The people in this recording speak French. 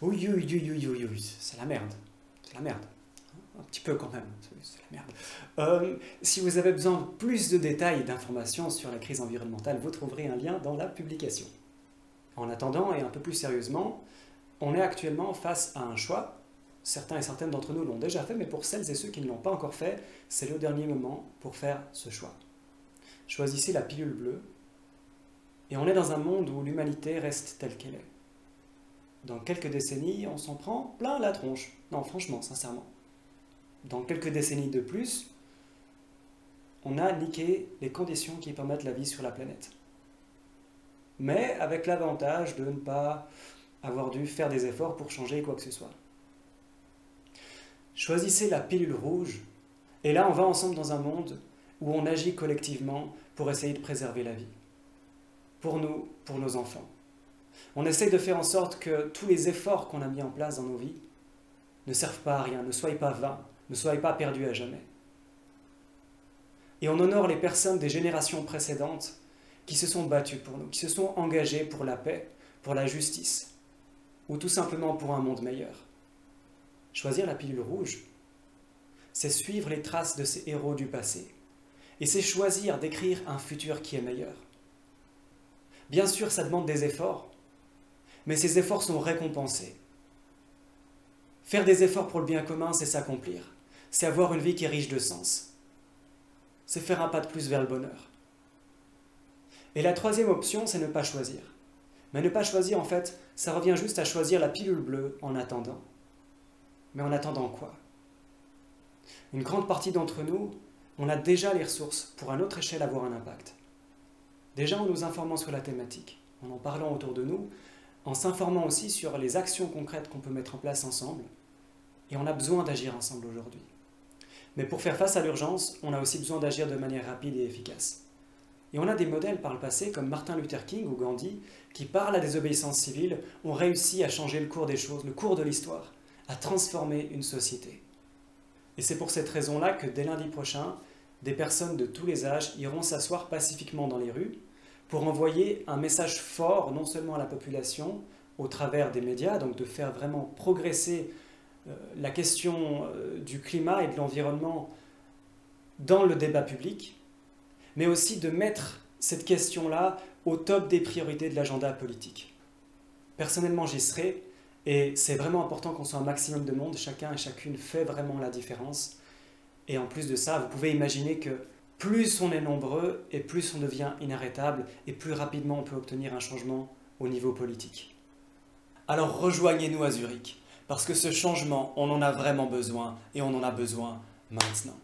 Oui, oui, oui, oui, oui, oui, c'est la merde. C'est la merde. Un petit peu quand même, c'est la merde. Si vous avez besoin de plus de détails et d'informations sur la crise environnementale, vous trouverez un lien dans la publication. En attendant, et un peu plus sérieusement, on est actuellement face à un choix. Certains et certaines d'entre nous l'ont déjà fait, mais pour celles et ceux qui ne l'ont pas encore fait, c'est le dernier moment pour faire ce choix. Choisissez la pilule bleue, et on est dans un monde où l'humanité reste telle qu'elle est. Dans quelques décennies, on s'en prend plein la tronche. Non, franchement, sincèrement. Dans quelques décennies de plus, on a niqué les conditions qui permettent la vie sur la planète. Mais avec l'avantage de ne pas avoir dû faire des efforts pour changer quoi que ce soit. Choisissez la pilule rouge, et là on va ensemble dans un monde où on agit collectivement pour essayer de préserver la vie. Pour nous, pour nos enfants. On essaye de faire en sorte que tous les efforts qu'on a mis en place dans nos vies ne servent pas à rien, ne soient pas vains, ne soient pas perdus à jamais. Et on honore les personnes des générations précédentes qui se sont battues pour nous, qui se sont engagées pour la paix, pour la justice, ou tout simplement pour un monde meilleur. Choisir la pilule rouge, c'est suivre les traces de ces héros du passé, et c'est choisir d'écrire un futur qui est meilleur. Bien sûr, ça demande des efforts, mais ces efforts sont récompensés. Faire des efforts pour le bien commun, c'est s'accomplir, c'est avoir une vie qui est riche de sens, c'est faire un pas de plus vers le bonheur. Et la troisième option, c'est ne pas choisir. Mais ne pas choisir, en fait, ça revient juste à choisir la pilule bleue en attendant. Mais en attendant quoi? Une grande partie d'entre nous, on a déjà les ressources pour à notre échelle avoir un impact. Déjà en nous informant sur la thématique, en parlant autour de nous, en s'informant aussi sur les actions concrètes qu'on peut mettre en place ensemble. Et on a besoin d'agir ensemble aujourd'hui. Mais pour faire face à l'urgence, on a aussi besoin d'agir de manière rapide et efficace. Et on a des modèles par le passé, comme Martin Luther King ou Gandhi, qui par la désobéissance civile ont réussi à changer le cours des choses, le cours de l'histoire, à transformer une société. Et c'est pour cette raison-là que dès lundi prochain, des personnes de tous les âges iront s'asseoir pacifiquement dans les rues pour envoyer un message fort, non seulement à la population, au travers des médias, donc de faire vraiment progresser la question du climat et de l'environnement dans le débat public, mais aussi de mettre cette question-là au top des priorités de l'agenda politique. Personnellement, j'y serai, et c'est vraiment important qu'on soit un maximum de monde, chacun et chacune fait vraiment la différence. Et en plus de ça, vous pouvez imaginer que plus on est nombreux, et plus on devient inarrêtable, et plus rapidement on peut obtenir un changement au niveau politique. Alors rejoignez-nous à Zurich, parce que ce changement, on en a vraiment besoin, et on en a besoin maintenant.